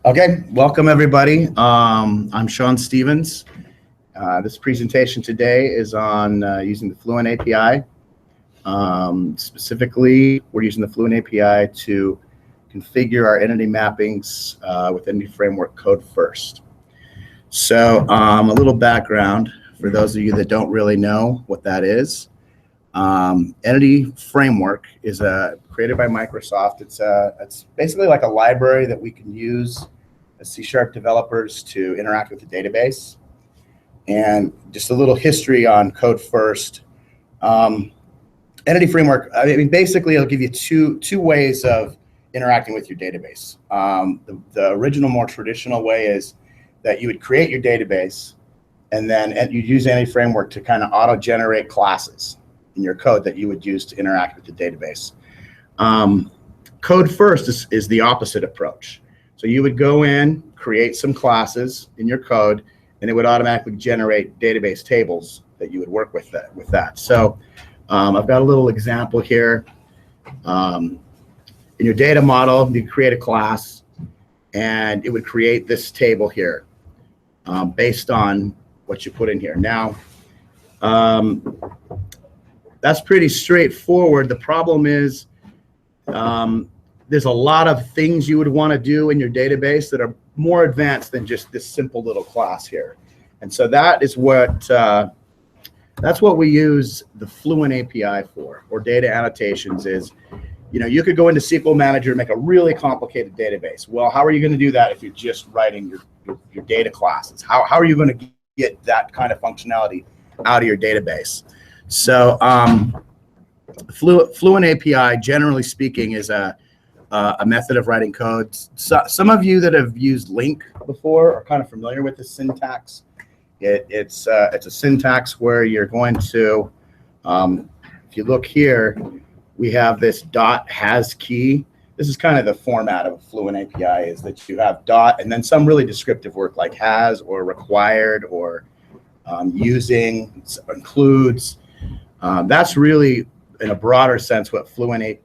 Okay, welcome everybody. I'm Sean Stevens. This presentation today is on using the Fluent API. Specifically, we're using the Fluent API to configure our entity mappings with Entity Framework code first. So a little background for those of you that don't really know what that is. Entity Framework is created by Microsoft. It's basically like a library that we can use as C# developers to interact with the database. And just a little history on code first. Entity Framework, I mean, basically it'll give you two ways of interacting with your database. The original, more traditional way is that you would create your database and then you'd use Entity Framework to kind of auto-generate classes in your code that you would use to interact with the database. Code first is the opposite approach. So you would go in, create some classes in your code, and it would automatically generate database tables that you would work with that. So I've got a little example here. In your data model, you create a class, and it would create this table here based on what you put in here. Now, that's pretty straightforward. The problem is there's a lot of things you would want to do in your database that are more advanced than just this simple little class here. And so that is that's what we use the Fluent API for, or data annotations is, you could go into SQL Manager and make a really complicated database. Well, how are you going to do that if you're just writing your data classes? How are you going to get that kind of functionality out of your database? So Fluent API, generally speaking, is a method of writing code. So, some of you that have used LINQ before are kind of familiar with the syntax. It's a syntax where you're going to, if you look here, we have this .has key. This is kind of the format of a Fluent API, is that you have dot and then some really descriptive work like has or required or using, includes. That's really, in a broader sense, what Fluent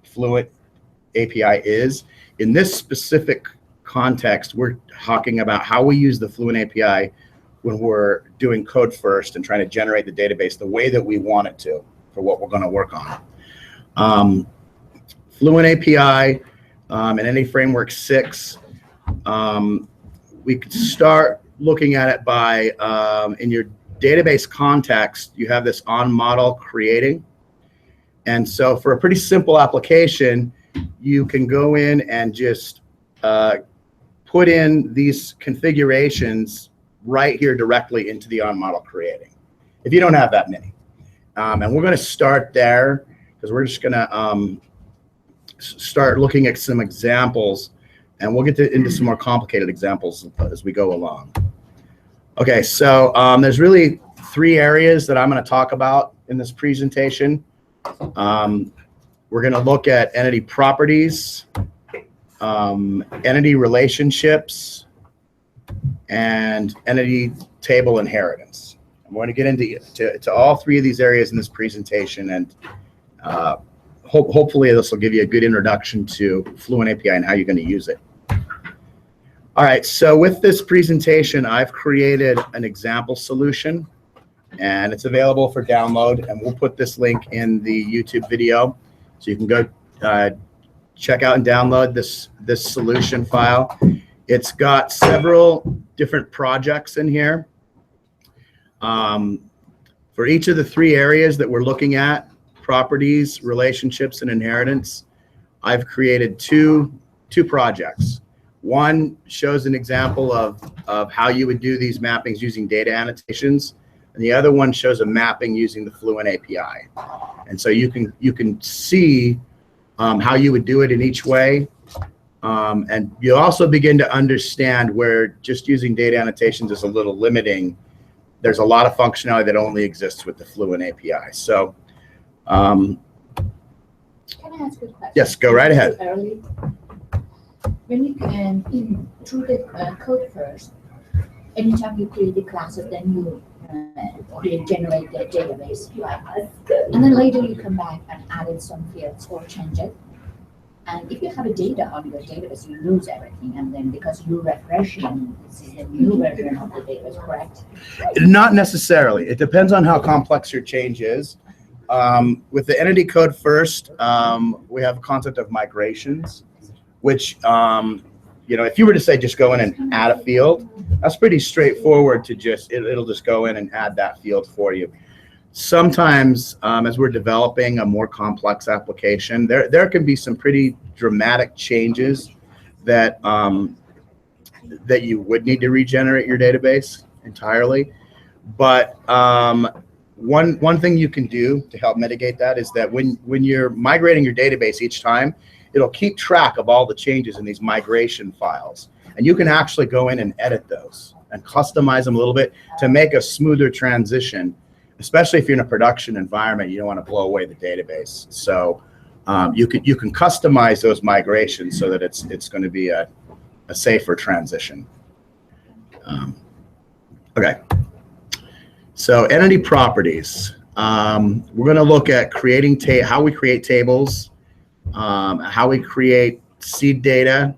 API is. In this specific context, we're talking about how we use the Fluent API when we're doing code first and trying to generate the database the way that we want it to for what we're going to work on. Fluent API and Entity Framework 6, we could start looking at it by, in your database context, you have this on model creating. And so for a pretty simple application, you can go in and just put in these configurations right here directly into the on model creating, if you don't have that many. And we're going to start there because we're just going to start looking at some examples, and we'll get into some more complicated examples as we go along. Okay, so there's really three areas that I'm going to talk about in this presentation. We're going to look at entity properties, entity relationships, and entity table inheritance. I'm going to get into all three of these areas in this presentation, and hopefully this will give you a good introduction to Fluent API and how you're going to use it. All right, so with this presentation, I've created an example solution, and it's available for download, and we'll put this link in the YouTube video, so you can go check out and download this solution file. It's got several different projects in here. For each of the three areas that we're looking at, properties, relationships, and inheritance, I've created two projects. One shows an example of how you would do these mappings using data annotations, and the other one shows a mapping using the Fluent API. And so you can see how you would do it in each way. And you'll also begin to understand where just using data annotations is a little limiting. There's a lot of functionality that only exists with the Fluent API. So, can I ask a question? Yes, go right ahead. When you can through the code first, anytime you create the classes, then you generate the database, right? And then later you come back and add in some fields or change it. And if you have a data on your database, you lose everything. And then because you're refreshing, this is the new version of the database, correct? Not necessarily. It depends on how complex your change is. With the entity code first, we have a concept of migrations, which, if you were to say just go in and add a field, that's pretty straightforward to just, it'll just go in and add that field for you. Sometimes, as we're developing a more complex application, there can be some pretty dramatic changes that that you would need to regenerate your database entirely. But one thing you can do to help mitigate that is that when you're migrating your database each time, it'll keep track of all the changes in these migration files, and you can actually go in and edit those and customize them a little bit to make a smoother transition. Especially if you're in a production environment, you don't want to blow away the database. So you can customize those migrations so that it's going to be a safer transition. Okay. So entity properties. We're going to look at creating how we create tables, how we create seed data,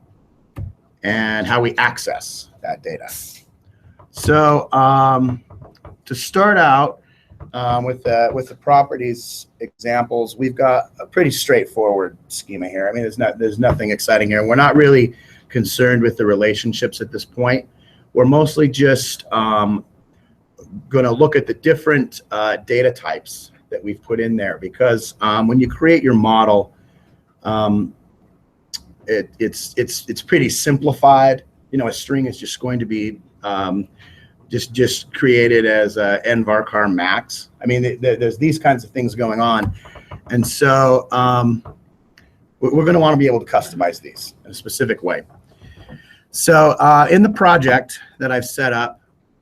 and how we access that data. So to start out, with the properties examples, we've got a pretty straightforward schema here. I mean, there's nothing exciting here. We're not really concerned with the relationships at this point. We're mostly just going to look at the different data types that we've put in there, because when you create your model, it's pretty simplified. A string is just going to be just created as n varchar max. I mean, there's these kinds of things going on. And so we're going to want to be able to customize these in a specific way. So in the project that I've set up,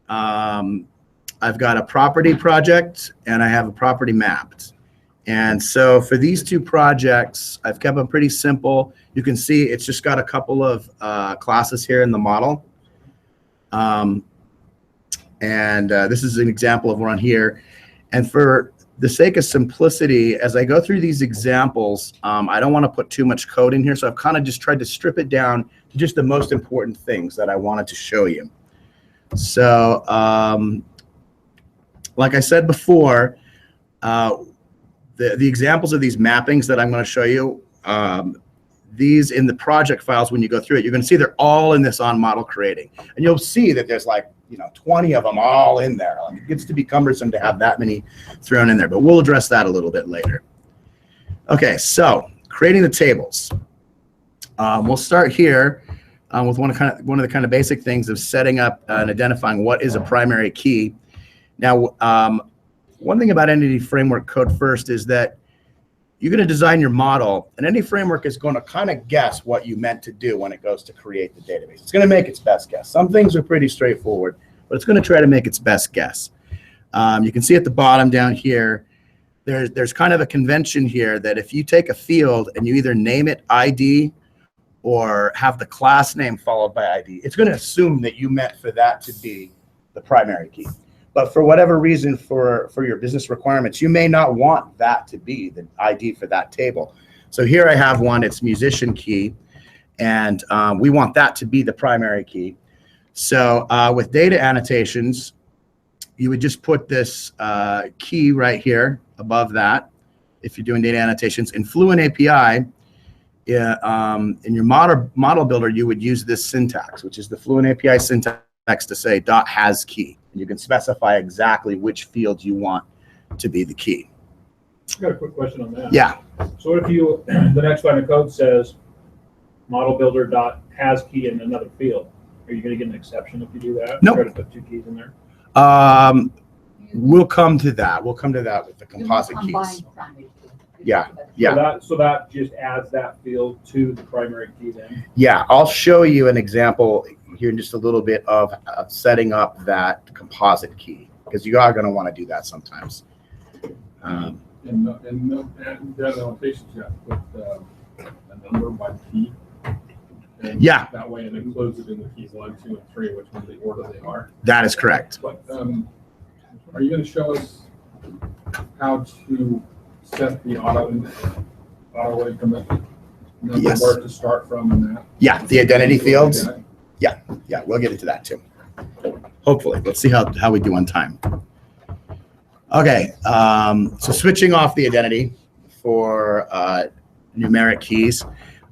I've got a property project and I have a property mapped. And so for these two projects, I've kept them pretty simple. You can see it's just got a couple of classes here in the model. This is an example of one here. And for the sake of simplicity, as I go through these examples, I don't want to put too much code in here. So I've kind of just tried to strip it down to just the most important things that I wanted to show you. So like I said before, the examples of these mappings that I'm going to show you, these in the project files, when you go through it, you're going to see they're all in this on model creating. And you'll see that there's like 20 of them all in there. It gets to be cumbersome to have that many thrown in there, but we'll address that a little bit later. Okay, so creating the tables. We'll start here with one of the kind of basic things of setting up and identifying what is a primary key. Now, one thing about Entity Framework code first is that you're going to design your model, and any framework is going to kind of guess what you meant to do when it goes to create the database. It's going to make its best guess. Some things are pretty straightforward, but it's going to try to make its best guess. You can see at the bottom down here, there's kind of a convention here that if you take a field and you either name it ID or have the class name followed by ID, it's going to assume that you meant for that to be the primary key. But for whatever reason, for your business requirements, you may not want that to be the ID for that table. So here I have one, it's musician key, and we want that to be the primary key. So with data annotations, you would just put this key right here above that if you're doing data annotations. In Fluent API, in your model builder, you would use this syntax, which is the Fluent API syntax to say .has key. And you can specify exactly which field you want to be the key. I've got a quick question on that. Yeah. So what if you, the next line of code says model builder .has key in another field? Are you going to get an exception if you do that? Nope. Try to put two keys in there? We'll come to that. We'll come to that with the composite keys. Yeah. Yeah. So that just adds that field to the primary key then? Yeah. I'll show you an example here in just a little bit of setting up that composite key, because you are going to want to do that sometimes. And that annotation, you have to put a number by key. And yeah. That way it includes it in the keys 1, 2, and 3, which one the order they are. That is correct. But are you going to show us how to set the auto increment Number Yes. where to start from and that. Yeah, the identity fields. Okay. Yeah, we'll get into that too. Hopefully, let's see how we do on time. Okay, so switching off the identity for numeric keys.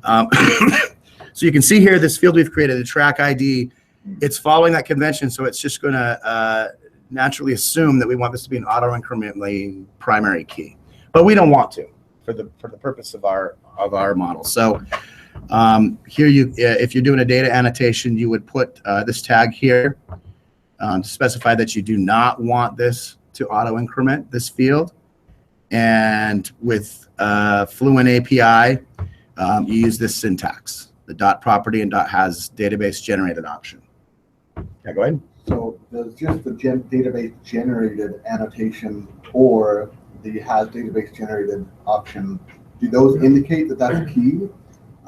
So you can see here this field we've created, the track ID. It's following that convention, so it's just going to naturally assume that we want this to be an auto-incrementally primary key, but we don't want to for the purpose of our model. So here if you're doing a data annotation, you would put this tag here to specify that you do not want this to auto increment this field. And with Fluent API, you use this syntax, the dot property and dot has database generated option. Yeah, go ahead. So does just the database generated annotation or the has database generated option, do those indicate that that's key?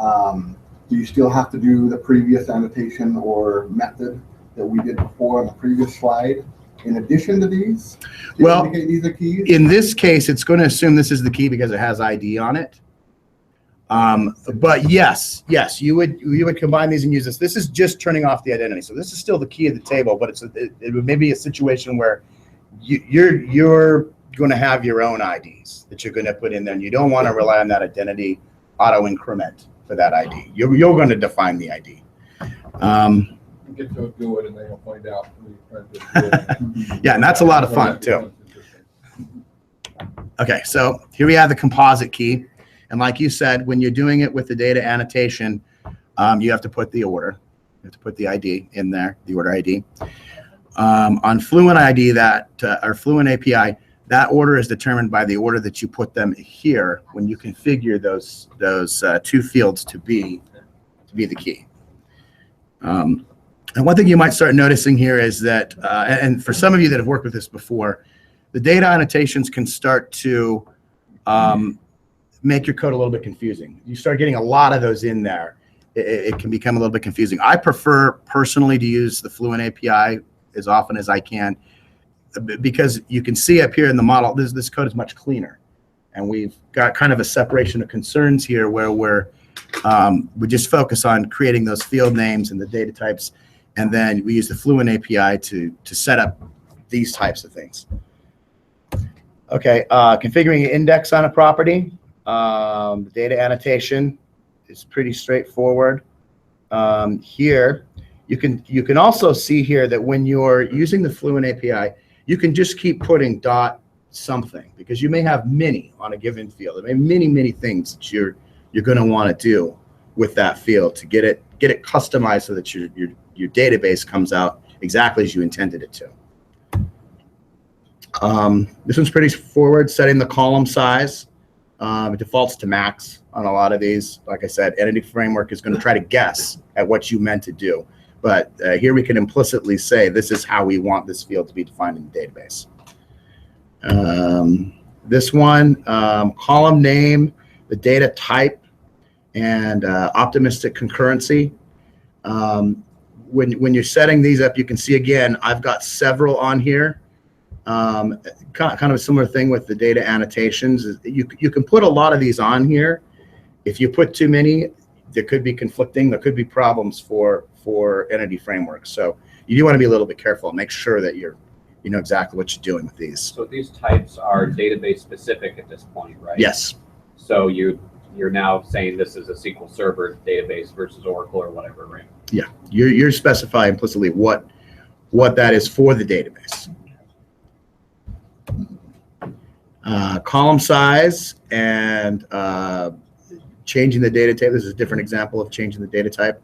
Do you still have to do the previous annotation or method that we did before on the previous slide in addition to these? To Well, indicate these are keys? In this case, it's going to assume this is the key because it has ID on it. But yes, you would combine these and use this. This is just turning off the identity. So this is still the key of the table, but it would maybe a situation where you're going to have your own IDs that you're going to put in there, and you don't want to rely on that identity auto increment for that ID. You're going to define the ID. Get to do it and then you'll find out. Yeah, and that's a lot of fun too. Okay, so here we have the composite key. And like you said, when you're doing it with the data annotation, you have to put the order. You have to put the ID in there, the order ID. On Fluent ID, or Fluent API, that order is determined by the order that you put them here when you configure those two fields to be the key. And one thing you might start noticing here is that, and for some of you that have worked with this before, the data annotations can start to make your code a little bit confusing. You start getting a lot of those in there, it can become a little bit confusing. I prefer personally to use the Fluent API as often as I can, because you can see up here in the model, this code is much cleaner. And we've got kind of a separation of concerns here where we just focus on creating those field names and the data types. And then we use the Fluent API to set up these types of things. Okay, configuring an index on a property. The data annotation is pretty straightforward. Here, you can also see here that when you're using the Fluent API, you can just keep putting dot something because you may have many on a given field. There may be many things that you're going to want to do with that field to get it customized so that your database comes out exactly as you intended it to. This one's pretty forward, setting the column size. It defaults to max on a lot of these. Like I said, Entity Framework is going to try to guess at what you meant to do. But here we can implicitly say this is how we want this field to be defined in the database. This one, column name, the data type, and optimistic concurrency. When you're setting these up, you can see again, I've got several on here. Kind of a similar thing with the data annotations. You can put a lot of these on here. If you put too many, there could be conflicting. There could be problems for Entity Framework. So you do want to be a little bit careful and make sure that you know exactly what you're doing with these. So these types are database specific at this point, right? Yes. So you're now saying this is a SQL Server database versus Oracle or whatever, right? Yeah. You're specifying implicitly what that is for the database. Column size and changing the data type. This is a different example of changing the data type.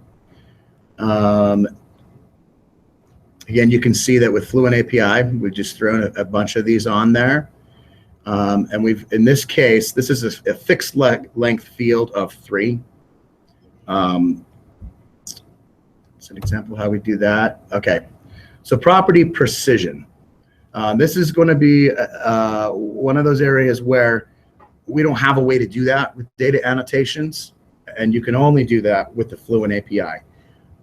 Again, you can see that with Fluent API, we've just thrown a bunch of these on there. And in this case, this is a fixed length field of 3. It's an example of how we do that. Okay, so property precision. This is going to be one of those areas where we don't have a way to do that with data annotations, and you can only do that with the Fluent API.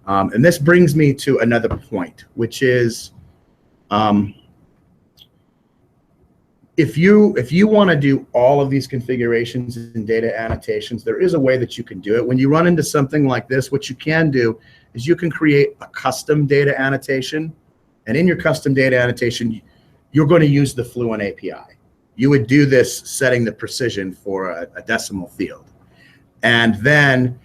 And this brings me to another point, which is if you want to do all of these configurations and data annotations, there is a way that you can do it. When you run into something like this, what you can do is you can create a custom data annotation. And in your custom data annotation, you're going to use the Fluent API. You would do this setting the precision for a decimal field. And then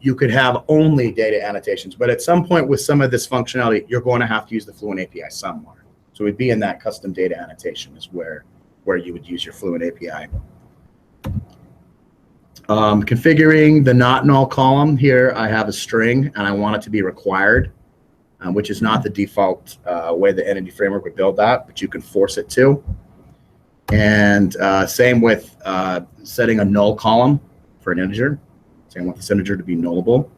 you could have only data annotations. But at some point with some of this functionality, you're going to have to use the Fluent API somewhere. So it'd be in that custom data annotation is where you would use your Fluent API. Configuring the not null column here, I have a string and I want it to be required, which is not the default way the entity framework would build that, but you can force it to. And same with setting a null column for an integer. So I want this integer to be nullable.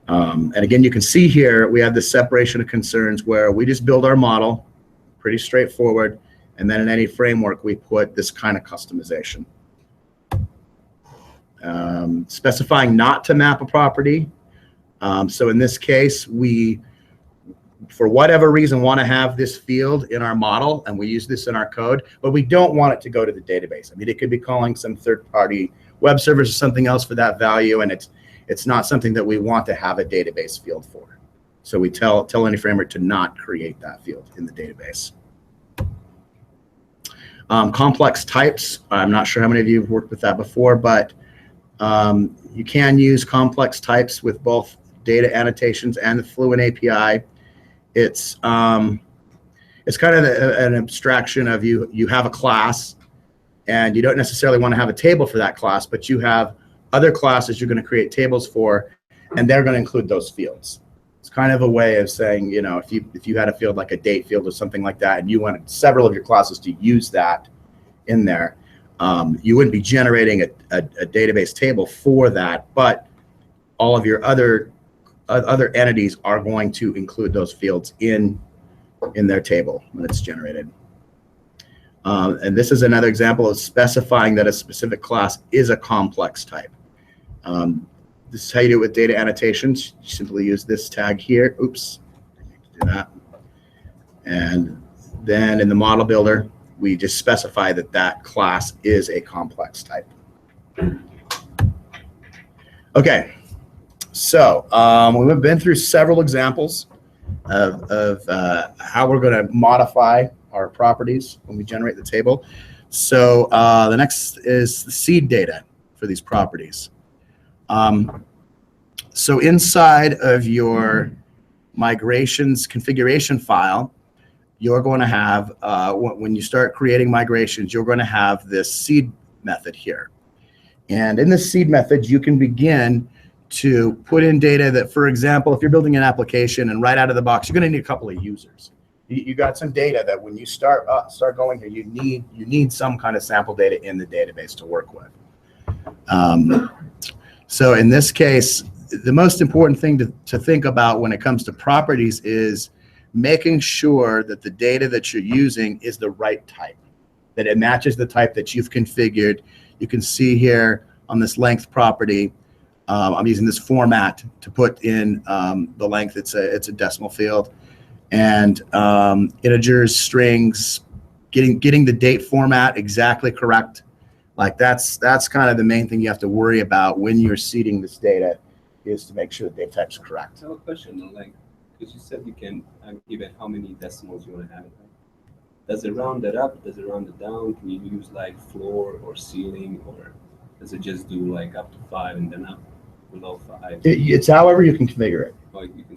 And again, you can see here, we have this separation of concerns where we just build our model, pretty straightforward. And then in any framework, we put this kind of customization. Specifying not to map a property. So in this case, we, for whatever reason, want to have this field in our model, and we use this in our code, but we don't want it to go to the database. I mean, it could be calling some third-party web service or something else for that value, and it's not something that we want to have a database field for. So we tell any framework to not create that field in the database. Complex types. I'm not sure how many of you have worked with that before, but you can use complex types with both data annotations and the Fluent API. It's kind of an abstraction of you have a class, and you don't necessarily want to have a table for that class, but you have other classes you're going to create tables for, and they're going to include those fields. It's kind of a way of saying, you know, if you had a field like a date field or something like that, and you wanted several of your classes to use that in there, you wouldn't be generating a database table for that, but all of your other entities are going to include those fields in their table when it's generated. And this is another example of specifying that a specific class is a complex type. This is how you do it with data annotations. You simply use this tag here. Oops, I need to do that. And then in the model builder, we just specify that that class is a complex type. Okay, so we've been through several examples of how we're going to modify our properties when we generate the table. So the next is the seed data for these properties. So inside of your migrations configuration file, you're going to have, when you start creating migrations, you're going to have this seed method here. And in this seed method, you can begin to put in data that, for example, if you're building an application and right out of the box, you're going to need a couple of users. You got some data that when you start going here, you need some kind of sample data in the database to work with. So in this case, the most important thing to think about when it comes to properties is making sure that the data that you're using is the right type, that it matches the type that you've configured. You can see here on this length property, I'm using this format to put in the length. It's a decimal field, and integers, strings, getting the date format exactly correct. Like that's kind of the main thing you have to worry about when you're seeding this data, is to make sure the data type's correct. I have a question on like, because you said you can give it how many decimals you want to have. Does it round it up? Does it round it down? Can you use like floor or ceiling, or does it just do like up to 5 and then up below 5? It's however you can configure it. Or you can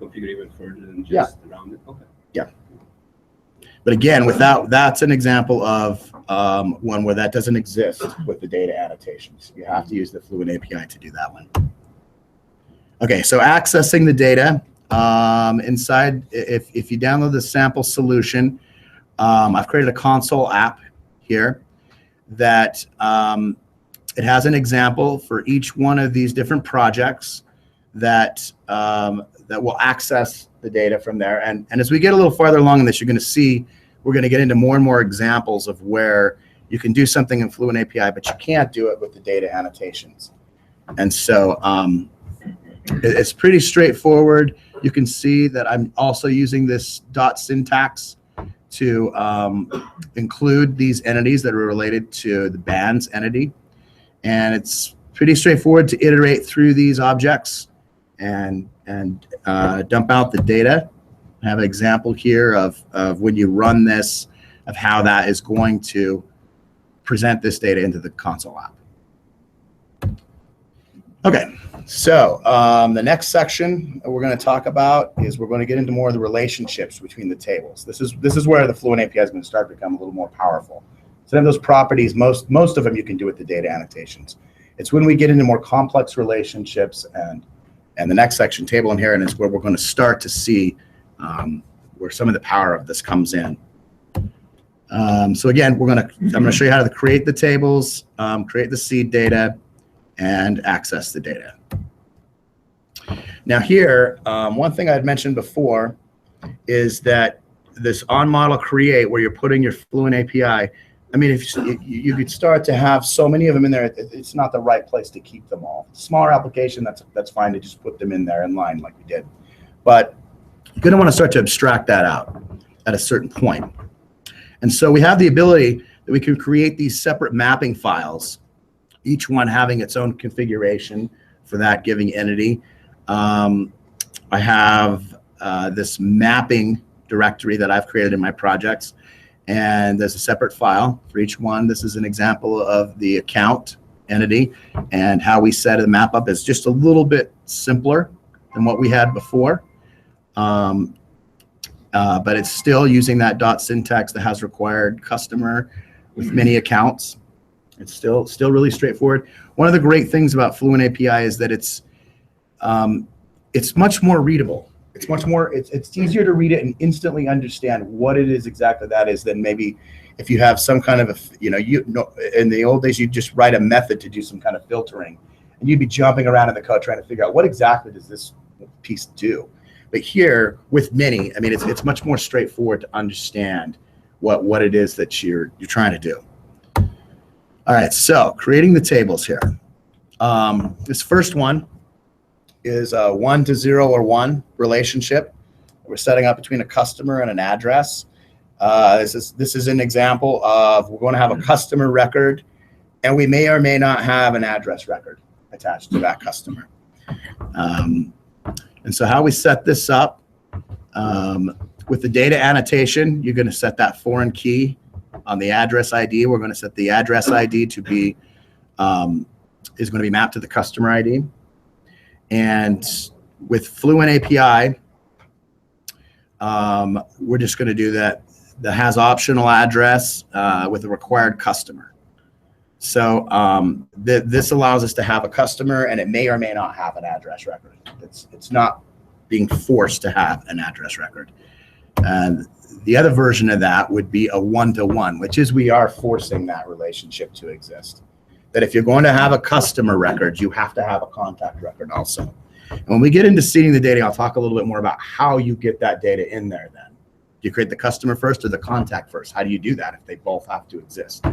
configure even further than just round it. Okay. Yeah. But again, that's an example of one where that doesn't exist with the data annotations. You have to use the Fluent API to do that one. Okay, so accessing the data inside, if you download the sample solution, I've created a console app here that it has an example for each one of these different projects that will access the data from there. And as we get a little farther along in this, you're going to see we're going to get into more and more examples of where you can do something in Fluent API, but you can't do it with the data annotations. And so it's pretty straightforward. You can see that I'm also using this dot syntax to include these entities that are related to the band's entity. And it's pretty straightforward to iterate through these objects and dump out the data. I have an example here of when you run this, of how that is going to present this data into the console app. Okay, so the next section we're going to talk about is we're going to get into more of the relationships between the tables. This is where the Fluent API is going to start to become a little more powerful. Instead of those properties, most of them you can do with the data annotations. It's when we get into more complex relationships and the next section, table inheritance, where we're going to start to see where some of the power of this comes in. So again, I'm going to show you how to create the tables, create the seed data, and access the data. Now here, one thing I had mentioned before is that this on-model create, where you're putting your Fluent API, I mean, if you could start to have so many of them in there, it's not the right place to keep them all. Smaller application, that's fine to just put them in there in line like we did. But you're going to want to start to abstract that out at a certain point. And so we have the ability that we can create these separate mapping files, each one having its own configuration for that giving entity. I have this mapping directory that I've created in my projects, and there's a separate file for each one. This is an example of the account entity, and how we set the map up is just a little bit simpler than what we had before. But it's still using that dot syntax that has required customer with many accounts. It's still really straightforward. One of the great things about Fluent API is that it's much more readable. It's easier to read it and instantly understand what it is exactly that is than maybe if you have some kind of in the old days, you'd just write a method to do some kind of filtering, and you'd be jumping around in the code trying to figure out what exactly does this piece do. But here with many, I mean, it's much more straightforward to understand what it is that you're trying to do. All right, so creating the tables here. This first one is a 1 to 0 or 1 relationship. We're setting up between a customer and an address. This is an example of we're going to have a customer record, and we may or may not have an address record attached to that customer. And so how we set this up, with the data annotation, you're going to set that foreign key on the address ID. We're going to set the address ID to be, is going to be mapped to the customer ID. And with Fluent API, we're just going to do that has optional address with a required customer. So this allows us to have a customer, and it may or may not have an address record. It's not being forced to have an address record. And the other version of that would be a 1-to-1, which is we are forcing that relationship to exist. That if you're going to have a customer record, you have to have a contact record also. And when we get into seeding the data, I'll talk a little bit more about how you get that data in there then. Do you create the customer first or the contact first? How do you do that if they both have to exist?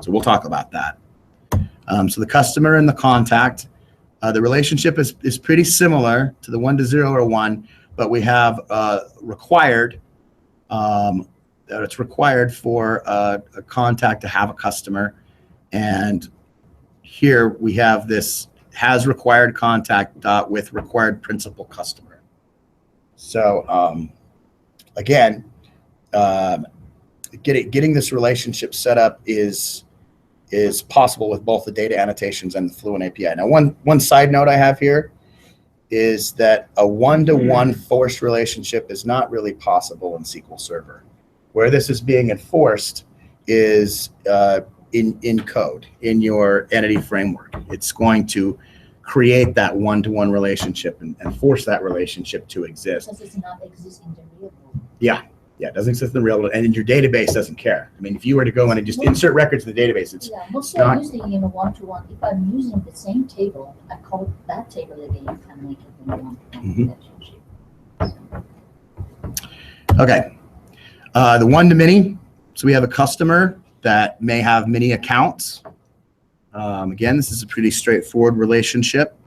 So we'll talk about that. So the customer and the contact, the relationship is pretty similar to the 1 to 0 or 1, but we have required, that it's required for a contact to have a customer. And here we have this has required contact dot with required principal customer. So again, getting this relationship set up is possible with both the data annotations and the Fluent API. Now, one side note I have here is that a 1-to-1 forced relationship is not really possible in SQL Server. Where this is being enforced is in code, in your entity framework. It's going to create that 1-to-1 relationship and force that relationship to exist. Because it's not existing in the real world. Yeah, it doesn't exist in the real world, and your database doesn't care. I mean, if you were to go in and just insert records to the database, it's mostly not. I'm using in a 1-to-1. If I'm using the same table, I call that table again and make it in a 1-to-1 relationship. Okay, the 1-to-many. So we have a customer that may have many accounts. Again, this is a pretty straightforward relationship.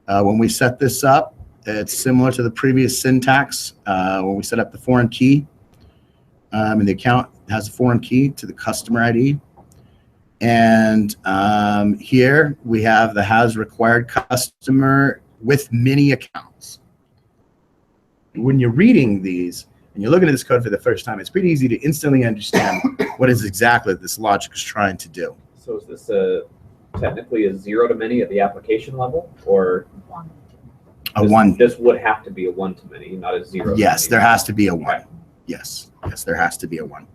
When we set this up, it's similar to the previous syntax when we set up the foreign key. And the account has a foreign key to the customer ID. And here we have the has required customer with many accounts. When you're reading these and you're looking at this code for the first time, it's pretty easy to instantly understand what is exactly this logic is trying to do. So is this technically a 0 to many at the application level, or A one. This would have to be a 1 to many, not a 0 to Yes, many. there has to be a one. Okay. Yes, there has to be a one.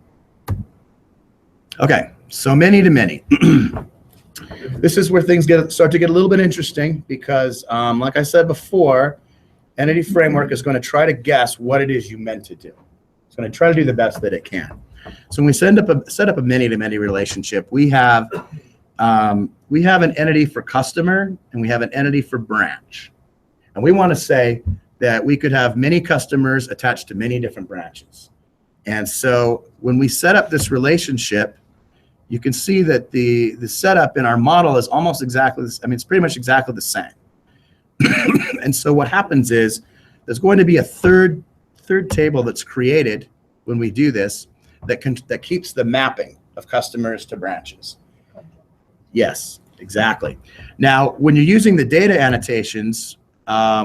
Okay, so many to many. This is where things start to get a little bit interesting because, like I said before, Entity Framework is going to try to guess what it is you meant to do. It's going to try to do the best that it can. So when we set up a many to many relationship, we have an entity for customer and we have an entity for branch. And we want to say that we could have many customers attached to many different branches. And so when we set up this relationship, you can see that the setup in our model is almost exactly this. I mean, it's pretty much exactly the same. And so what happens is there's going to be a third table that's created when we do this that keeps the mapping of customers to branches. Yes, exactly. Now, when you're using the data annotations,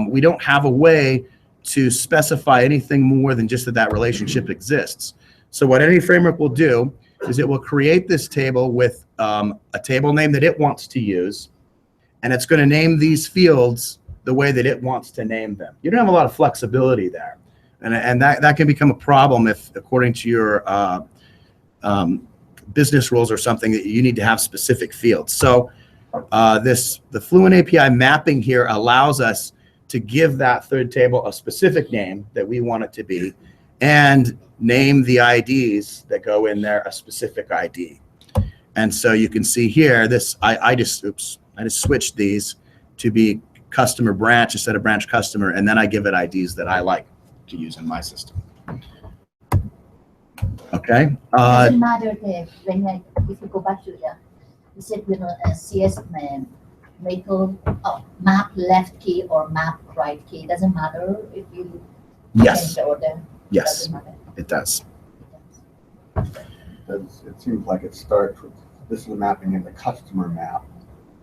we don't have a way to specify anything more than just that relationship exists. So what Entity Framework will do is it will create this table with a table name that it wants to use, and it's going to name these fields the way that it wants to name them. You don't have a lot of flexibility there, and that can become a problem if, according to your business rules or something, that you need to have specific fields. So the Fluent API mapping here allows us to give that third table a specific name that we want it to be, and name the IDs that go in there a specific ID. And so you can see here, I just switched these to be customer branch instead of branch customer, and then I give it IDs that I like to use in my system. Okay. Doesn't matter if you go back to you said with a CS map left key or map right key. Doesn't matter if you Yes. change the order. Yes, Doesn't matter. it does. It seems like it starts with, this is the mapping in the customer map.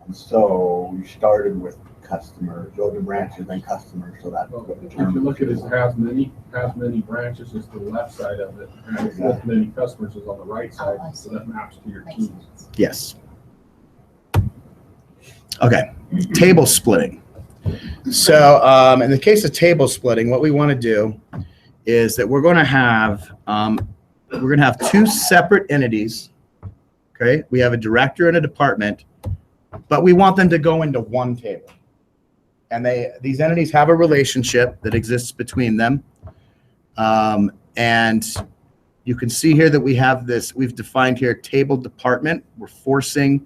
And so you started with customer, go to branches, then customers, so that's what If you look at it, it has many branches is the left side of it, and it's with many customers is on the right side, I so see. that maps to your Makes keys. sense. Yes. Okay, table splitting. So in the case of table splitting, what we want to do is that we're going to have two separate entities. Okay, we have a director and a department, but we want them to go into one table. And these entities have a relationship that exists between them. And you can see here that we have this, we've defined here table department. We're forcing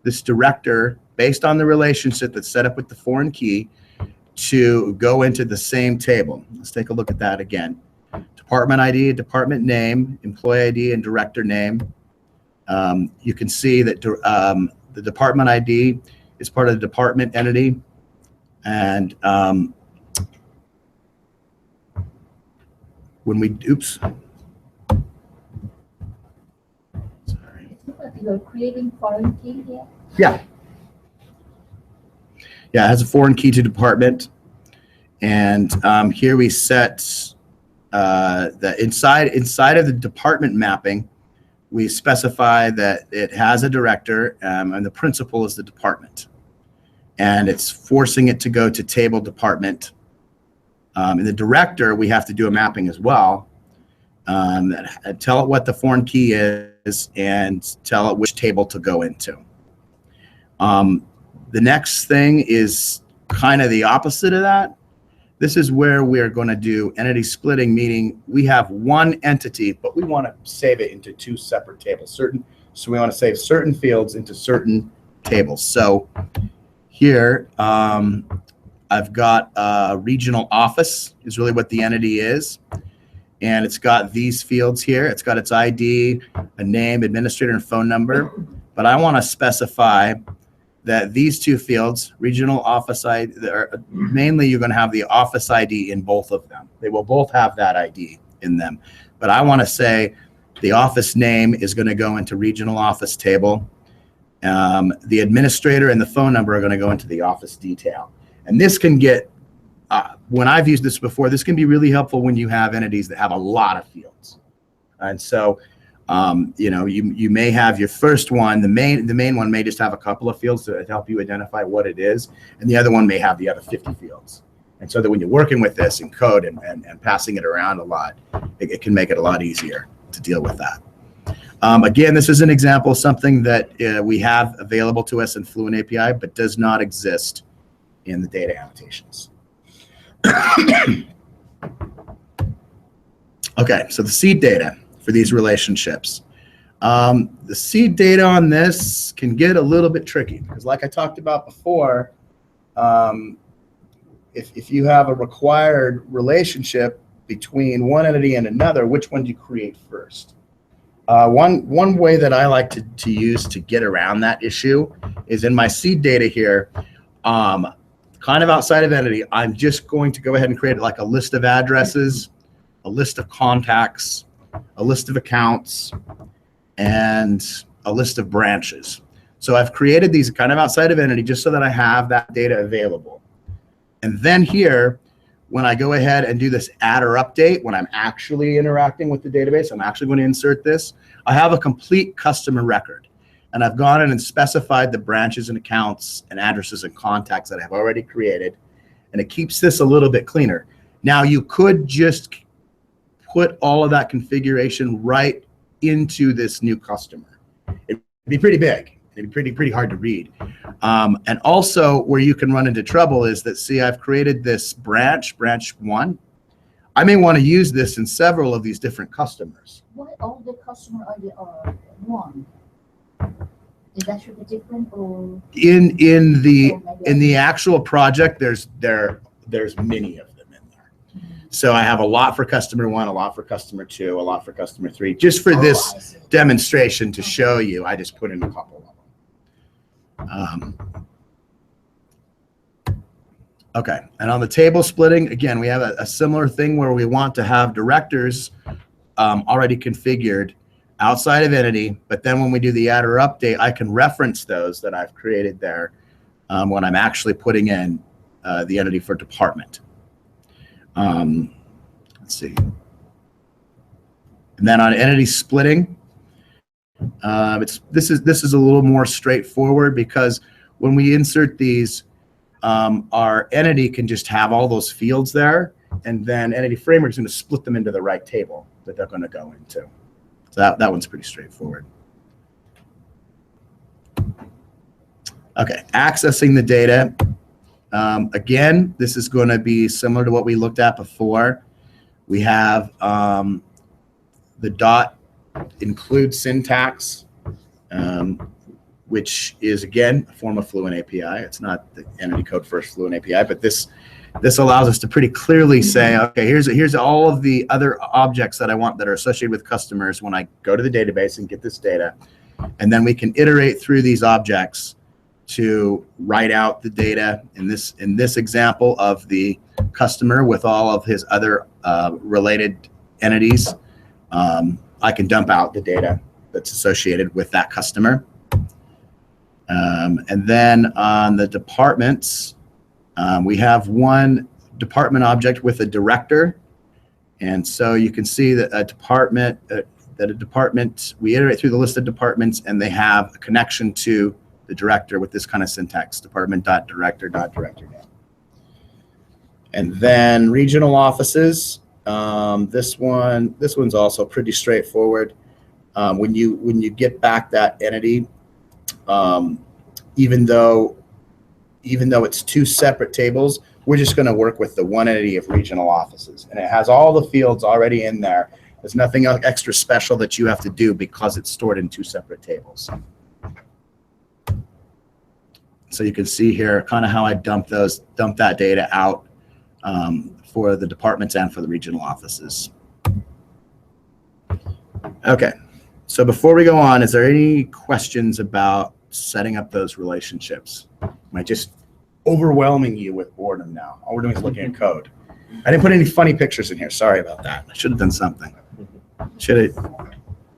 this director, based on the relationship that's set up with the foreign key, to go into the same table. Let's take a look at that again. Department ID, department name, employee ID, and director name. You can see that the department ID is part of the department entity. And when we, oops. Sorry. You're creating foreign key here. Yeah. Yeah, it has a foreign key to department. And here we set the inside of the department mapping, we specify that it has a director and the principal is the department. And it's forcing it to go to table department. In the director, we have to do a mapping as well. Tell it what the foreign key is and tell it which table to go into. The next thing is kind of the opposite of that. This is where we're going to do entity splitting, meaning we have one entity, but we want to save it into two separate tables. So we want to save certain fields into certain tables. So here, I've got a regional office is really what the entity is. And it's got these fields here. It's got its ID, a name, administrator, and phone number. But I want to specify that these two fields, regional office ID, mainly you're going to have the office ID in both of them. They will both have that ID in them. but I want to say the office name is going to go into regional office table. The administrator and the phone number are going to go into the office detail. And this can get, when I've used this before, this can be really helpful when you have entities that have a lot of fields. And so, you may have your first one, the main one may just have a couple of fields to help you identify what it is, and the other one may have the other 50 fields. And so that when you're working with this in code and passing it around a lot, it can make it a lot easier to deal with that. Again, this is an example of something that we have available to us in Fluent API, but does not exist in the data annotations. Okay, so the seed data for these relationships. The seed data on this can get a little bit tricky because, like I talked about before, if you have a required relationship between one entity and another, which one do you create first? One way that I like to use to get around that issue is in my seed data here, kind of outside of entity, I'm just going to go ahead and create like a list of addresses, a list of contacts, a list of accounts, and a list of branches. So I've created these kind of outside of entity just so that I have that data available. And then here, when I go ahead and do this add or update, when I'm actually interacting with the database, I'm actually going to insert this, I have a complete customer record. And I've gone in and specified the branches and accounts and addresses and contacts that I've already created. And it keeps this a little bit cleaner. Now you could just put all of that configuration right into this new customer. It'd be pretty big. It'd be pretty hard to read. And also where you can run into trouble is that, see, I've created this branch 1. I may want to use this in several of these different customers. Why all the customer are one? Is that should be different or? In the actual project, there's many of them in there. So I have a lot for customer 1, a lot for customer 2, a lot for customer 3. Just for this demonstration to show you, I just put in a couple of them. Okay, and on the table splitting, again, we have a similar thing where we want to have directors already configured outside of entity, but then when we do the add or update, I can reference those that I've created there when I'm actually putting in the entity for department. Let's see. And then on entity splitting, this is a little more straightforward because when we insert these, our entity can just have all those fields there, and then entity framework is going to split them into the right table that they're going to go into. So that one's pretty straightforward. Okay, accessing the data. Again, this is going to be similar to what we looked at before. We have the dot include syntax, which is, again, a form of Fluent API. It's not the entity code first Fluent API, but this allows us to pretty clearly say, okay, here's all of the other objects that I want that are associated with customers when I go to the database and get this data. And then we can iterate through these objects to write out the data. In this example of the customer with all of his other related entities, I can dump out the data that's associated with that customer. And then on the departments, we have one department object with a director. And so you can see that a department, we iterate through the list of departments and they have a connection to the director with this kind of syntax, department.director.director. And then regional offices. This one's also pretty straightforward. When you get back that entity, even though it's two separate tables, we're just going to work with the one entity of regional offices, and it has all the fields already in there. There's nothing extra special that you have to do because it's stored in two separate tables. So you can see here kind of how I dump that data out for the departments and for the regional offices. Okay, so before we go on, is there any questions about setting up those relationships? Am I just overwhelming you with boredom now? All we're doing is looking at code. I didn't put any funny pictures in here. Sorry about that. I should have done something. Should it?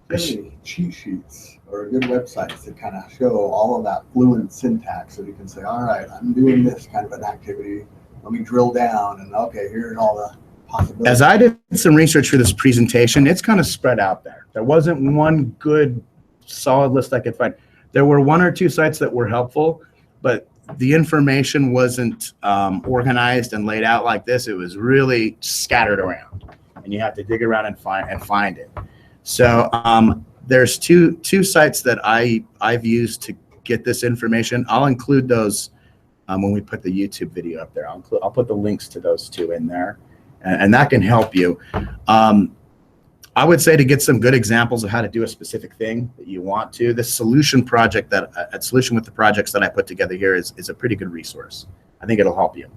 Really cheat sheets or good websites that kind of show all of that Fluent syntax, so you can say, all right, I'm doing this kind of an activity. Let me drill down and okay, here's all the possibilities. As I did some research for this presentation, it's kind of spread out there. There wasn't one good solid list I could find. There were one or two sites that were helpful, but the information wasn't organized and laid out like this. It was really scattered around, and you have to dig around and find it. So there's two sites that I've used to get this information. I'll include those when we put the YouTube video up there. I'll put the links to those two in there, and that can help you. I would say to get some good examples of how to do a specific thing that you want to, this solution project that solution with the projects that I put together here is a pretty good resource. I think it'll help you.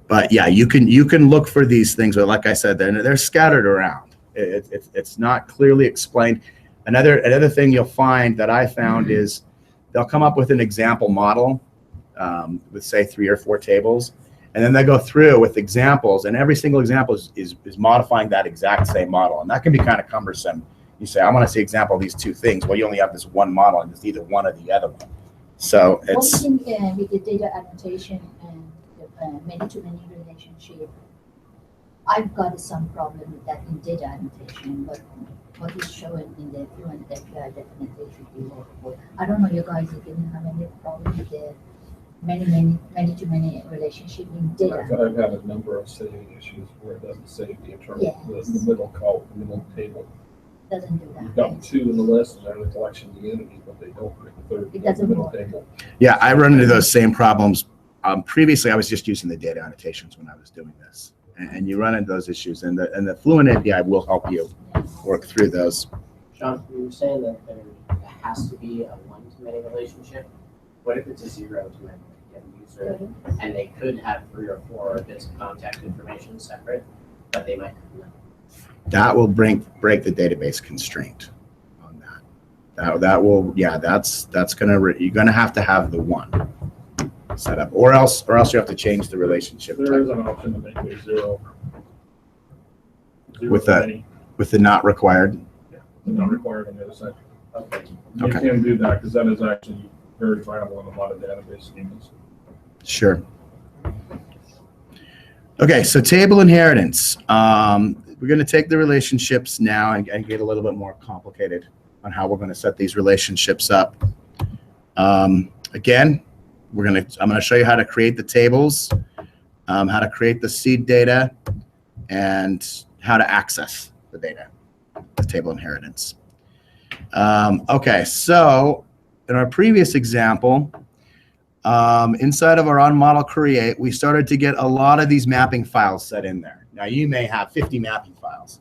But yeah, you can look for these things, but like I said, they're scattered around. It's not clearly explained. Another thing you'll find that I found is they'll come up with an example model with say 3 or 4 tables, and then they go through with examples, and every single example is modifying that exact same model, and that can be kind of cumbersome. You say, I want to see example of these 2 things. Well, you only have this one model, and it's either one or the other one. So it's one thing with the data annotation and the many-to-many relationship, I've got some problem with that in data annotation, but what is shown in the Fluent API definitely should be workable. I don't know, you guys didn't have any problem with the many-to-many relationship in data. I've had a number of saving issues where it doesn't save the internal, Yes. the middle column, the middle table. Doesn't do that. You've got Right? 2 in the list, and they're in the collection of the entity, but they don't make the 3rd. It doesn't middle work. table. yeah, I run into those same problems. Previously, I was just using the data annotations when I was doing this, and you run into those issues, and the Fluent API will help you work through those. Sean, you were saying that there has to be a one-to-many relationship. What if it's a zero-to-many? User, and they could have 3 or 4 bits of contact information separate, but they might not. That will break the database constraint on that. That will, yeah, that's you're gonna have to have the one set up, or else you have to change the relationship There is type an option to make it 0. With to that. many, with the not required. but not required on the other side. Okay. You Okay. can do that because that is actually very viable in a lot of database schemas. Sure. Okay, so table inheritance. We're going to take the relationships now and get a little bit more complicated on how we're going to set these relationships up. Again, I'm going to show you how to create the tables, how to create the seed data, and how to access the data, the table inheritance. Okay, so in our previous example, inside of our on-model create, we started to get a lot of these mapping files set in there. Now you may have 50 mapping files.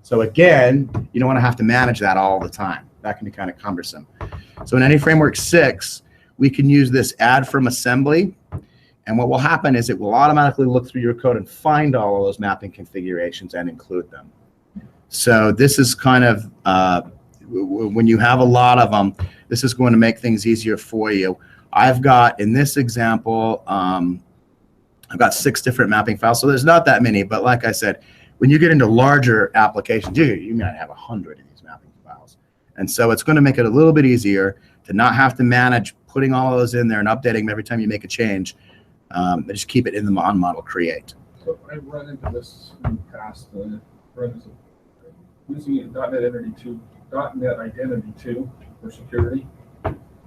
So again, you don't want to have to manage that all the time. That can be kind of cumbersome. So in Any Framework 6, we can use this add from assembly. And what will happen is it will automatically look through your code and find all of those mapping configurations and include them. So this is kind of, when you have a lot of them, this is going to make things easier for you. I've got, in this example, I've got 6 different mapping files. So there's not that many, but like I said, when you get into larger applications, you might have 100 of these mapping files. And so it's going to make it a little bit easier to not have to manage putting all of those in there and updating them every time you make a change. Just keep it in the on-model create. So I've run into this in the past, using .NET Identity 2, .NET Identity 2 for security.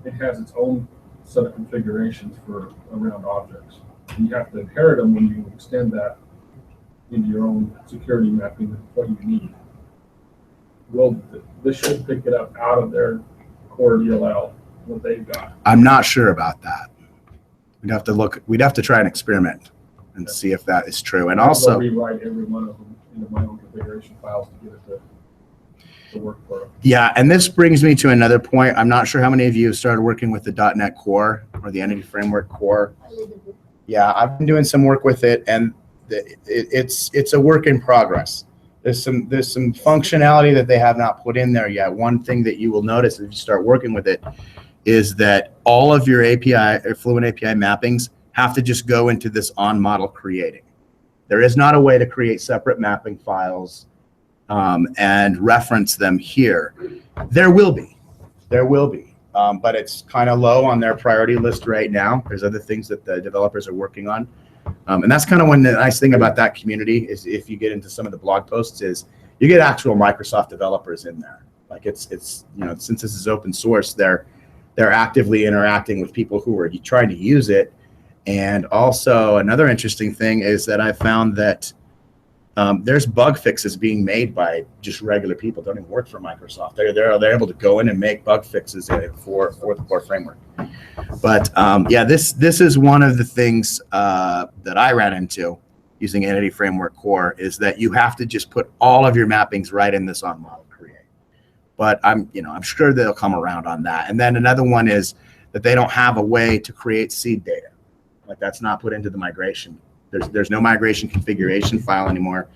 It has its own set of configurations for around objects. And you have to inherit them when you extend that into your own security mapping of what you need. Well, this should pick it up out of their core DLL, what they've got. I'm not sure about that. We'd have to try and experiment and see if that is true. And also, I'll rewrite every one of them into my own configuration files to get it to work for them. yeah, and this brings me to another point. I'm not sure how many of you have started working with the .NET Core or the Entity Framework Core. A little bit. Yeah, I've been doing some work with it, and it's a work in progress. There's some functionality that they have not put in there yet. One thing that you will notice if you start working with it is that all of your API or Fluent API mappings have to just go into this on-model creating. There is not a way to create separate mapping files and reference them here. There will be, but it's kind of low on their priority list right now. There's other things that the developers are working on. And that's kind of one the nice thing about that community is if you get into some of the blog posts is you get actual Microsoft developers in there. Like it's since this is open source, they're actively interacting with people who are trying to use it. And also another interesting thing is that I found that there's bug fixes being made by just regular people. Don't even work for Microsoft. They're able to go in and make bug fixes for the core framework. But yeah, this is one of the things that I ran into using Entity Framework Core is that you have to just put all of your mappings right in this on-model create. But I'm sure they'll come around on that. And then another one is that they don't have a way to create seed data. Like that's not put into the migration. There's no migration configuration file anymore.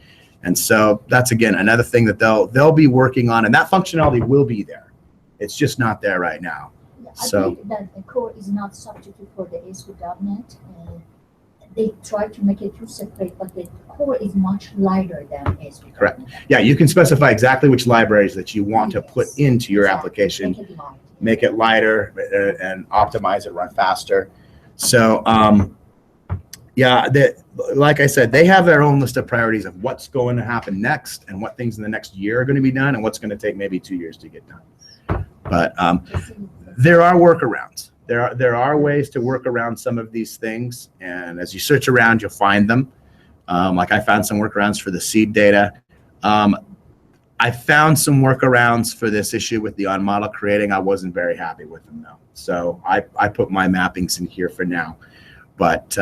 And so that's, again, another thing that they'll be working on, and that functionality will be there. It's just not there right now. Yeah, So- I think that the core is not substitute for the ASP.NET. They try to make it two separate, but the core is much lighter than ASP.NET. Correct. Yeah, you can specify exactly which libraries that you want to put into your Exactly. application, Make it light. make it lighter and optimize it, run faster. So yeah, like I said, they have their own list of priorities of what's going to happen next and what things in the next year are going to be done and what's going to take maybe 2 years to get done. But there are workarounds. There are ways to work around some of these things, and as you search around, you'll find them. Like I found some workarounds for the seed data. I found some workarounds for this issue with the on-model creating. I wasn't very happy with them though, so I put my mappings in here for now. But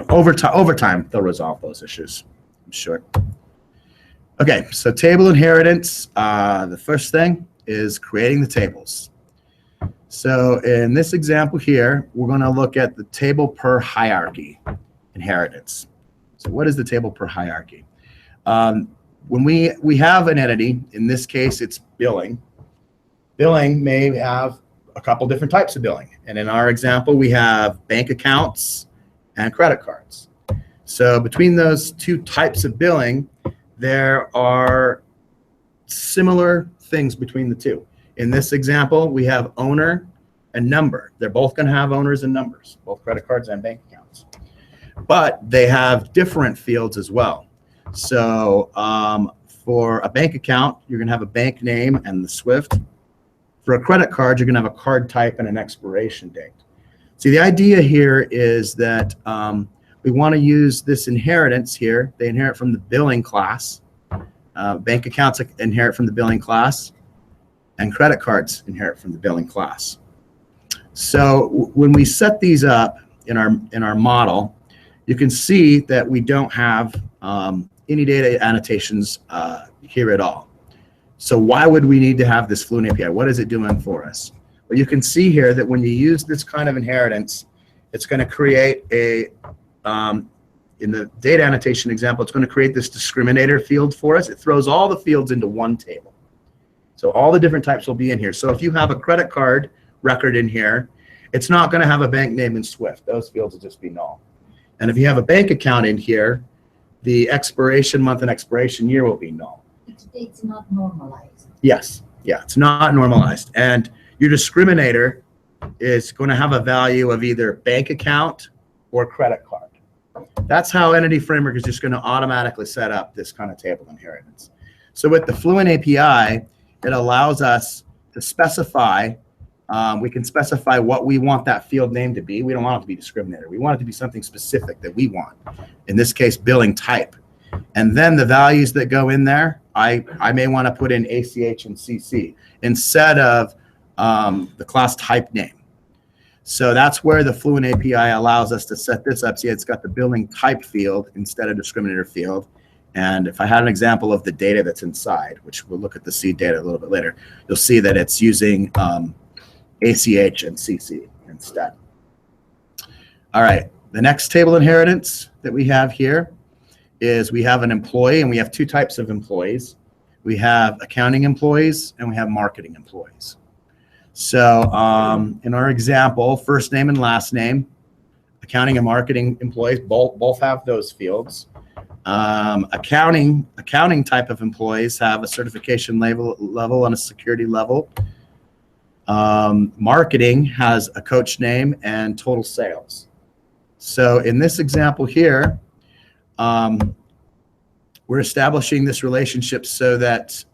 over time they'll resolve those issues, I'm sure. Okay, so table inheritance. The first thing is creating the tables. So in this example here, we're going to look at the table per hierarchy inheritance. So what is the table per hierarchy? When we have an entity, in this case it's billing. Billing may have a couple different types of billing. And in our example, we have bank accounts and credit cards. So between those two types of billing, there are similar things between the two. In this example, we have owner and number. They're both going to have owners and numbers, both credit cards and bank accounts. But they have different fields as well. So for a bank account, you're going to have a bank name and the SWIFT. For a credit card, you're going to have a card type and an expiration date. See, the idea here is that we want to use this inheritance here. They inherit from the billing class. Bank accounts inherit from the billing class, and credit cards inherit from the billing class. So when we set these up in our model, you can see that we don't have any data annotations here at all. So why would we need to have this Fluent API? What is it doing for us? Well, you can see here that when you use this kind of inheritance, it's going to create a, in the data annotation example, it's going to create this discriminator field for us. It throws all the fields into one table. So all the different types will be in here. So if you have a credit card record in here, it's not going to have a bank name and SWIFT. Those fields will just be null. And if you have a bank account in here, the expiration month and expiration year will be null. It's not normalized. Yes, yeah, it's not normalized. And your discriminator is going to have a value of either bank account or credit card. That's how Entity Framework is just going to automatically set up this kind of table inheritance. So with the Fluent API, it allows us to specify, we can specify what we want that field name to be. We don't want it to be discriminator. We want it to be something specific that we want. In this case, billing type. And then the values that go in there, I may want to put in ACH and CC instead of the class type name. So that's where the Fluent API allows us to set this up. See, it's got the billing type field instead of discriminator field. And if I had an example of the data that's inside, which we'll look at the seed data a little bit later, you'll see that it's using ACH and CC instead. All right, the next table inheritance that we have here is we have an employee, and we have two types of employees. We have accounting employees and we have marketing employees. So in our example, first name and last name, accounting and marketing employees both have those fields. Accounting type of employees have a certification level and a security level. Marketing has a coach name and total sales. So in this example here, we're establishing this relationship so that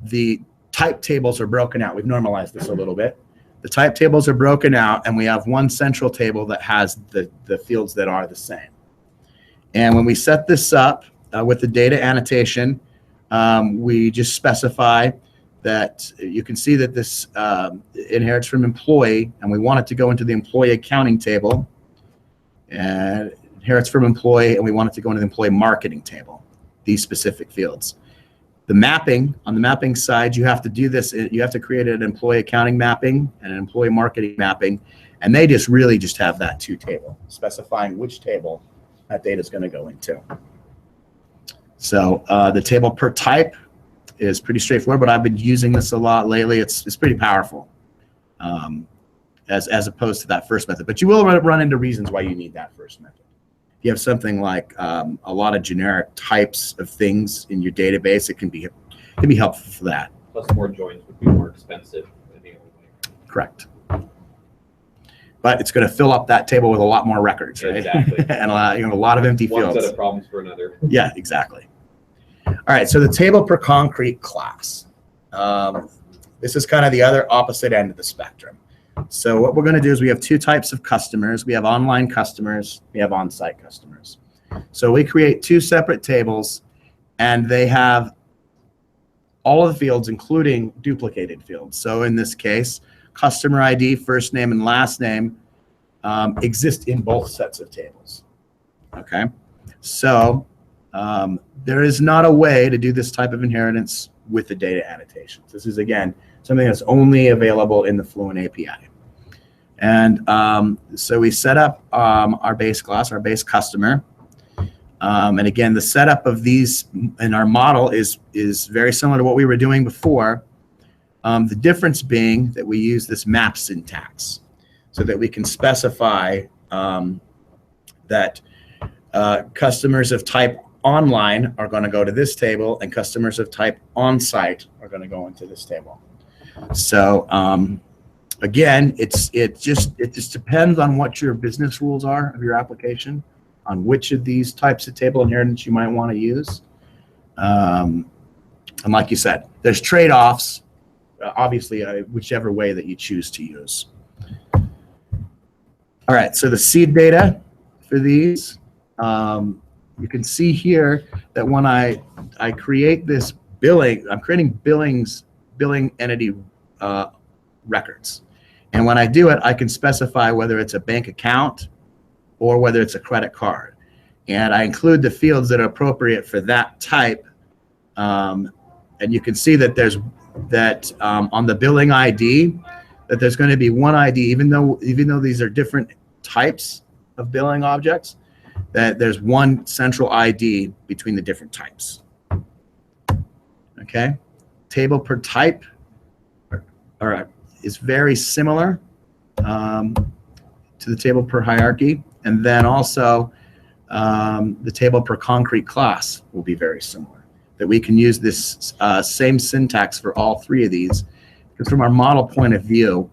the type tables are broken out. We've normalized this a little bit. The type tables are broken out, and we have one central table that has the fields that are the same. And when we set this up with the data annotation, we just specify that you can see that this inherits from employee, and we want it to go into the employee accounting table, and inherits from employee, and we want it to go into the employee marketing table, these specific fields. The mapping, on the mapping side, you have to do this, you have to create an employee accounting mapping and an employee marketing mapping, and they just really just have that two table, specifying which table that data is going to go into. So the table per type is pretty straightforward, but I've been using this a lot lately. It's pretty powerful as opposed to that first method. But you will run into reasons why you need that first method. If you have something like a lot of generic types of things in your database, it can be helpful for that. Plus, more joins would be more expensive than the old way. Correct. But it's going to fill up that table with a lot more records, right? Exactly. And a lot of empty fields. One set of problems for another. Yeah, exactly. All right, so the table per concrete class. This is kind of the other opposite end of the spectrum. So what we're going to do is we have two types of customers. We have online customers. We have on-site customers. So we create two separate tables, and they have all of the fields, including duplicated fields. So in this case, customer ID, first name and last name exist in both sets of tables. Okay, so there is not a way to do this type of inheritance with the data annotations. This is, again, something that's only available in the Fluent API. And so we set up our base class, our base customer. And again, the setup of these in our model is very similar to what we were doing before. The difference being that we use this map syntax so that we can specify that customers of type online are going to go to this table, and customers of type on-site are going to go into this table. So again, it just depends on what your business rules are of your application, on which of these types of table inheritance you might want to use. And like you said, there's trade-offs, obviously, whichever way that you choose to use. All right, so the seed data for these, you can see here that when I create this billing, I'm creating billing entity records. And when I do it, I can specify whether it's a bank account or whether it's a credit card. And I include the fields that are appropriate for that type. And you can see that there's on the billing ID, that there's going to be one ID, even though these are different types of billing objects, that there's one central ID between the different types. Okay, table per type, all right, is very similar to the table per hierarchy, and then also the table per concrete class will be very similar. That we can use this same syntax for all three of these, because from our model point of view,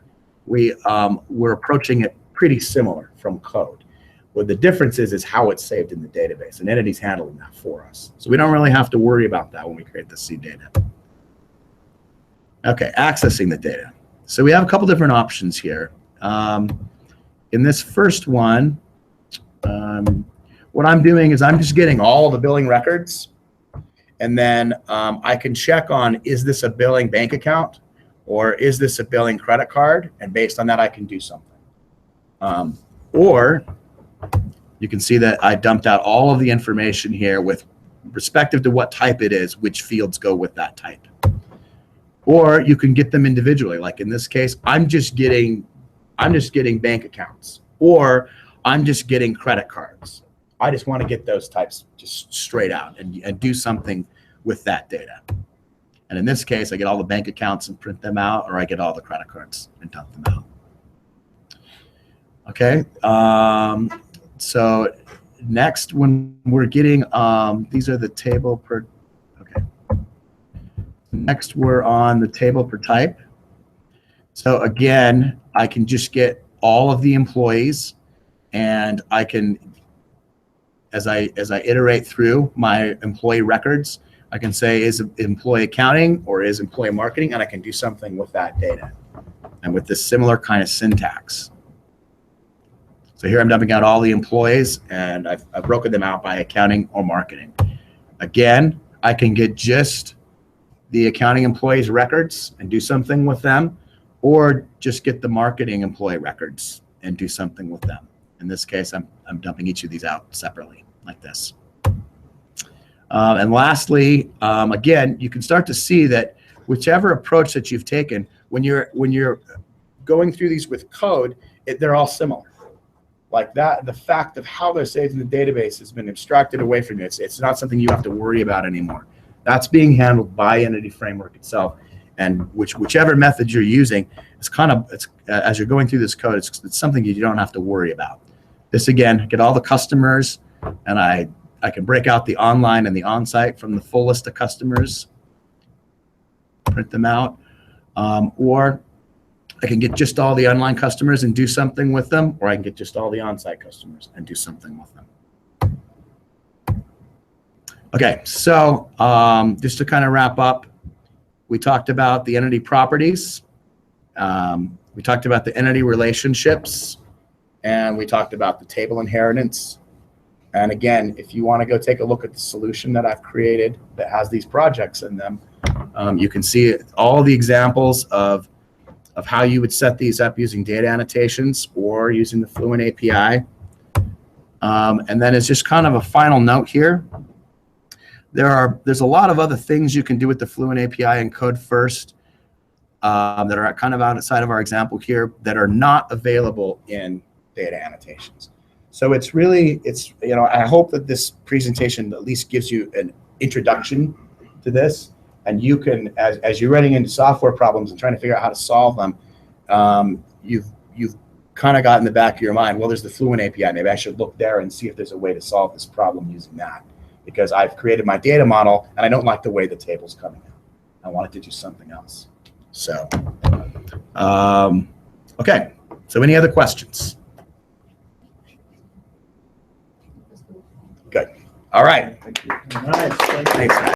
we're approaching it pretty similar from code. What the difference is how it's saved in the database, and Entity's handling that for us. So we don't really have to worry about that when we create the seed data. Okay, accessing the data. So we have a couple different options here. In this first one, what I'm doing is I'm just getting all the billing records, and then I can check on, is this a billing bank account or is this a billing credit card? And based on that, I can do something. Or you can see that I dumped out all of the information here with respective to what type it is, which fields go with that type. Or you can get them individually. Like in this case, I'm just getting bank accounts, or I'm just getting credit cards. I just want to get those types just straight out and do something with that data. And in this case, I get all the bank accounts and print them out, or I get all the credit cards and dump them out. Okay, so next, when we're getting, these are the table per, okay. Next, we're on the table per type. So again, I can just get all of the employees, and I can, as I iterate through my employee records, I can say, is employee accounting or is employee marketing, and I can do something with that data and with this similar kind of syntax. So here I'm dumping out all the employees, and I've broken them out by accounting or marketing. Again, I can get just the accounting employees records and do something with them, or just get the marketing employee records and do something with them. In this case, I'm dumping each of these out separately like this. And lastly, again, you can start to see that whichever approach that you've taken, when you're going through these with code, they're all similar. Like that, the fact of how they're saved in the database has been abstracted away from you. It's not something you have to worry about anymore. That's being handled by Entity Framework itself. And whichever method you're using, it's as you're going through this code, it's something you don't have to worry about. This again, get all the customers, and I can break out the online and the on-site from the full list of customers, print them out, or I can get just all the online customers and do something with them, or I can get just all the on-site customers and do something with them. Okay, so just to kind of wrap up, we talked about the entity properties, we talked about the entity relationships, and we talked about the table inheritance. And again, if you want to go take a look at the solution that I've created that has these projects in them, you can see all the examples of how you would set these up using data annotations or using the Fluent API. And then it's just kind of a final note here. There's a lot of other things you can do with the Fluent API and code first that are kind of outside of our example here that are not available in data annotations. So it's really, I hope that this presentation at least gives you an introduction to this. And you can, as you're running into software problems and trying to figure out how to solve them, you've kind of got in the back of your mind, well, there's the Fluent API. Maybe I should look there and see if there's a way to solve this problem using that. Because I've created my data model, and I don't like the way the table's coming out. I want it to do something else. So, okay. So any other questions? Good. All right. Nice. Thanks, Matt.